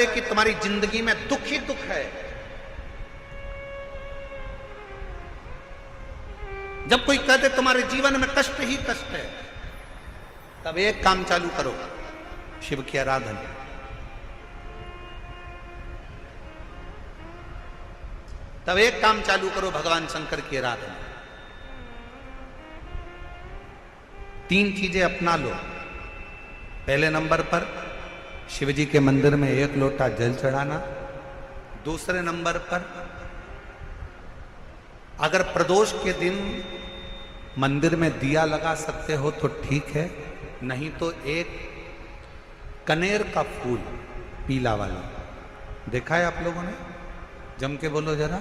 दे कि तुम्हारी जिंदगी में दुख ही दुख है, जब कोई कह दे तुम्हारे जीवन में कष्ट ही कष्ट है, तब एक काम चालू करो, शिव की आराधना। तब एक काम चालू करो, भगवान शंकर की आराधना। 3 चीजें अपना लो। पहले नंबर पर शिव जी के मंदिर में 1 लोटा जल चढ़ाना। दूसरे नंबर पर अगर प्रदोष के दिन मंदिर में दिया लगा सकते हो तो ठीक है, नहीं तो एक कनेर का फूल पीला वाला, देखा है आप लोगों ने? जम के बोलो जरा।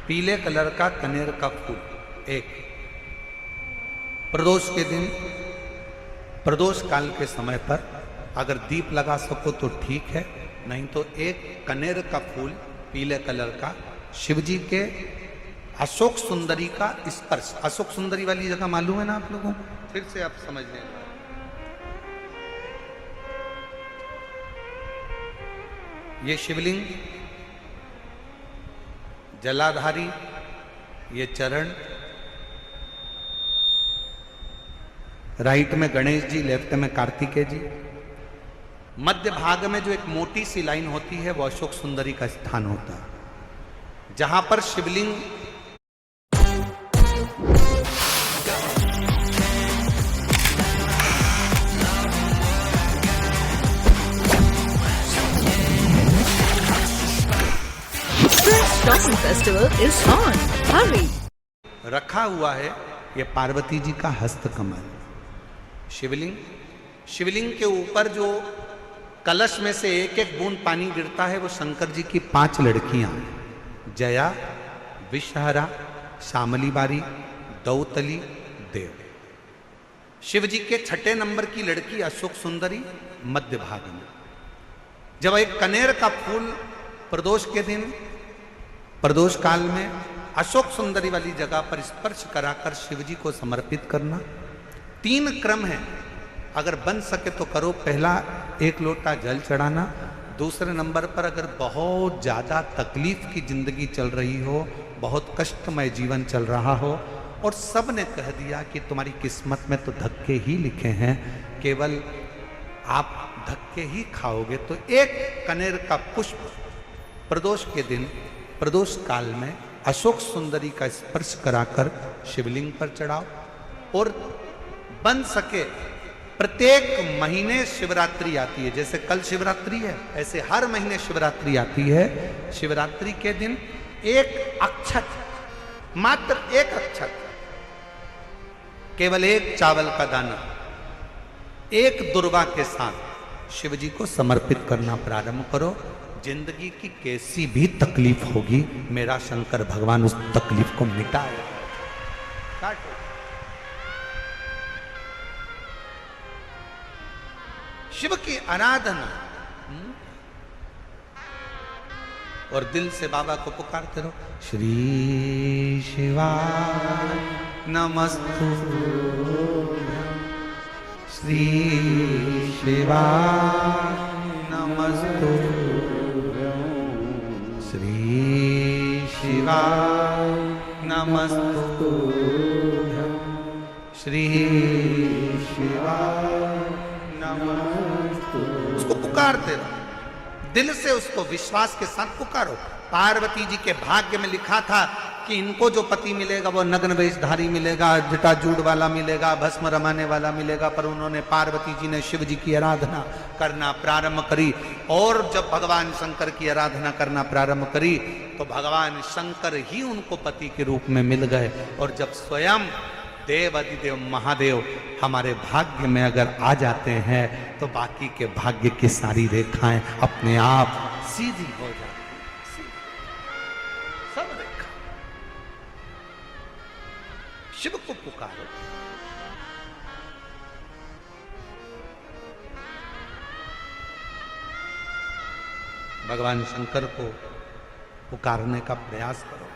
पीले कलर का कनेर का फूल एक, प्रदोष के दिन, प्रदोष काल के समय पर अगर दीप लगा सको तो ठीक है, नहीं तो एक कनेर का फूल पीले कलर का, शिव जी के अशोक सुंदरी का स्पर्श। अशोक सुंदरी वाली जगह मालूम है ना आप लोगों को? फिर से आप समझ लें। ये शिवलिंग, जलाधारी, ये चरण, राइट में गणेश जी, लेफ्ट में कार्तिकेय जी, मध्य भाग में जो एक मोटी सी लाइन होती है वो अशोक सुंदरी का स्थान होता है, जहां पर शिवलिंग Stocking Festival is on. Hurry! रखा हुआ है। ये पार्वती जी का हस्तकमल शिवलिंग, शिवलिंग के ऊपर जो कलश में से एक एक बूंद पानी गिरता है वो शंकर जी की 5 लड़कियां, जया, विषहरा, श्यामली बारी, दौतली, देव। शिव जी के 6ठे नंबर की लड़की अशोक सुंदरी मध्य भाग में। जब एक कनेर का फूल प्रदोष के दिन, प्रदोष काल में अशोक सुंदरी वाली जगह पर स्पर्श कराकर शिव जी को समर्पित करना। 3 क्रम है, अगर बन सके तो करो। पहला 1 लोटा जल चढ़ाना। दूसरे नंबर पर अगर बहुत ज़्यादा तकलीफ की जिंदगी चल रही हो, बहुत कष्टमय जीवन चल रहा हो और सब ने कह दिया कि तुम्हारी किस्मत में तो धक्के ही लिखे हैं, केवल आप धक्के ही खाओगे, तो एक कनेर का पुष्प प्रदोष के दिन, प्रदोष काल में अशोक सुंदरी का स्पर्श कराकर शिवलिंग पर चढ़ाओ। और बन सके प्रत्येक महीने शिवरात्रि आती है, जैसे कल शिवरात्रि है ऐसे हर महीने शिवरात्रि आती है। शिवरात्रि के दिन एक अक्षत, मात्र एक अक्षत, केवल एक चावल का दाना, एक दुर्वा के साथ शिव जी को समर्पित करना प्रारंभ करो। जिंदगी की कैसी भी तकलीफ होगी, मेरा शंकर भगवान उस तकलीफ को मिटाएगा। काटो। शिव की आराधना और दिल से बाबा को पुकारते रहो। श्री शिवाय नमस्तुभ्यं, श्री शिवाय नमस्तुभ्यं, श्री शिवाय नमस्तुभ्यं, श्री शिवाय नमस्तुभ्यं। उसको पुकारते रहो, दिल से उसको विश्वास के साथ पुकारो। पार्वती जी के भाग्य में लिखा था कि इनको जो पति मिलेगा वो नग्न वेशधारी मिलेगा, जटाजूड़ वाला मिलेगा, भस्म रमाने वाला मिलेगा, पर उन्होंने, पार्वती जी ने शिव जी की आराधना करना प्रारंभ करी। और जब भगवान शंकर की आराधना करना प्रारंभ करी तो भगवान शंकर ही उनको पति के रूप में मिल गए। और जब स्वयं देव अधिदेव महादेव हमारे भाग्य में अगर आ जाते हैं तो बाकी के भाग्य की सारी रेखाएं अपने आप सीधी हो जाती हैं। सब रेखा शिव को पुकारो। भगवान शंकर को पुकारने का प्रयास करो।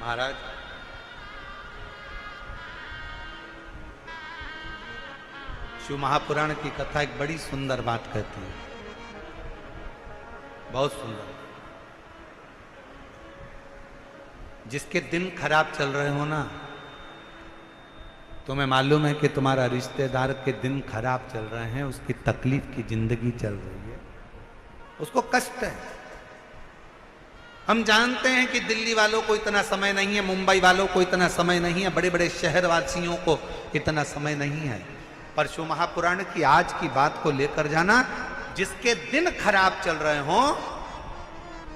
महाराज, शिव महापुराण की कथा एक बड़ी सुंदर बात कहती है, बहुत सुंदर। जिसके दिन खराब चल रहे हो ना, तुम्हें मालूम है कि तुम्हारा रिश्तेदार के दिन खराब चल रहे हैं, उसकी तकलीफ की जिंदगी चल रही है, उसको कष्ट है। हम जानते हैं कि दिल्ली वालों को इतना समय नहीं है, मुंबई वालों को इतना समय नहीं है, बड़े बड़े शहर वासियों को इतना समय नहीं है, पर शिव महापुराण की आज की बात को लेकर जाना। जिसके दिन खराब चल रहे हो,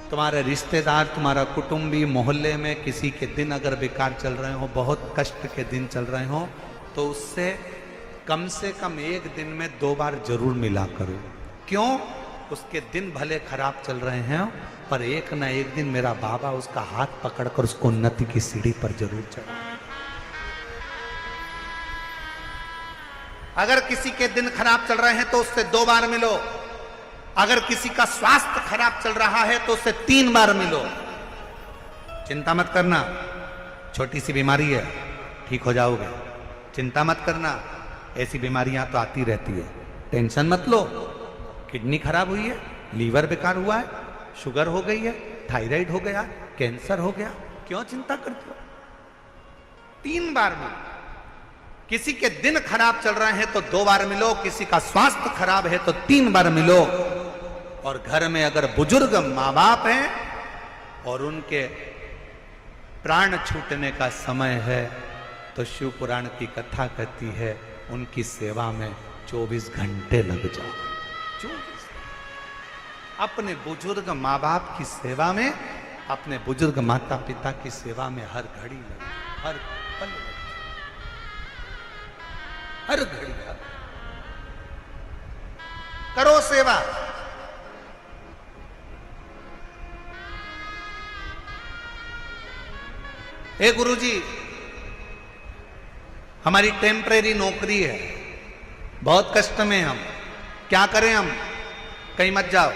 तुम्हारे रिश्तेदार, तुम्हारा कुटुंबी, मोहल्ले में किसी के दिन अगर बेकार चल रहे हो, बहुत कष्ट के दिन चल रहे हो, तो उससे कम से कम एक दिन में 2 बार जरूर मिला करो। क्यों? उसके दिन भले खराब चल रहे हैं, पर एक ना एक दिन मेरा बाबा उसका हाथ पकड़कर उसको उन्नति की सीढ़ी पर जरूर चढ़ा। अगर किसी के दिन खराब चल रहे हैं तो उससे 2 बार मिलो। अगर किसी का स्वास्थ्य खराब चल रहा है तो उससे 3 बार मिलो। चिंता मत करना, छोटी सी बीमारी है, ठीक हो जाओगे। चिंता मत करना, ऐसी बीमारियां तो आती रहती है, टेंशन मत लो। किडनी खराब हुई है, लीवर बेकार हुआ है, शुगर हो गई है, थायराइड हो गया, कैंसर हो गया, क्यों चिंता करते हो? 3 बार मिलो। किसी के दिन खराब चल रहे हैं तो 2 बार मिलो, किसी का स्वास्थ्य खराब है तो 3 बार मिलो। और घर में अगर बुजुर्ग माँ बाप हैं और उनके प्राण छूटने का समय है, तो शिव पुराण की कथा कहती है उनकी सेवा में 24 घंटे लग जाओ। 24 अपने बुजुर्ग माँ बाप की सेवा में, अपने बुजुर्ग माता पिता की सेवा में हर घड़ी लगे, हर पल लगे, हर घड़ी करो सेवा। हे गुरुजी, हमारी टेम्परेरी नौकरी है, बहुत कष्ट में हम, क्या करें हम? कहीं मत जाओ,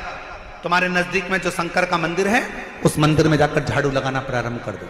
तुम्हारे नजदीक में जो शंकर का मंदिर है, उस मंदिर में जाकर झाड़ू लगाना प्रारंभ कर दो।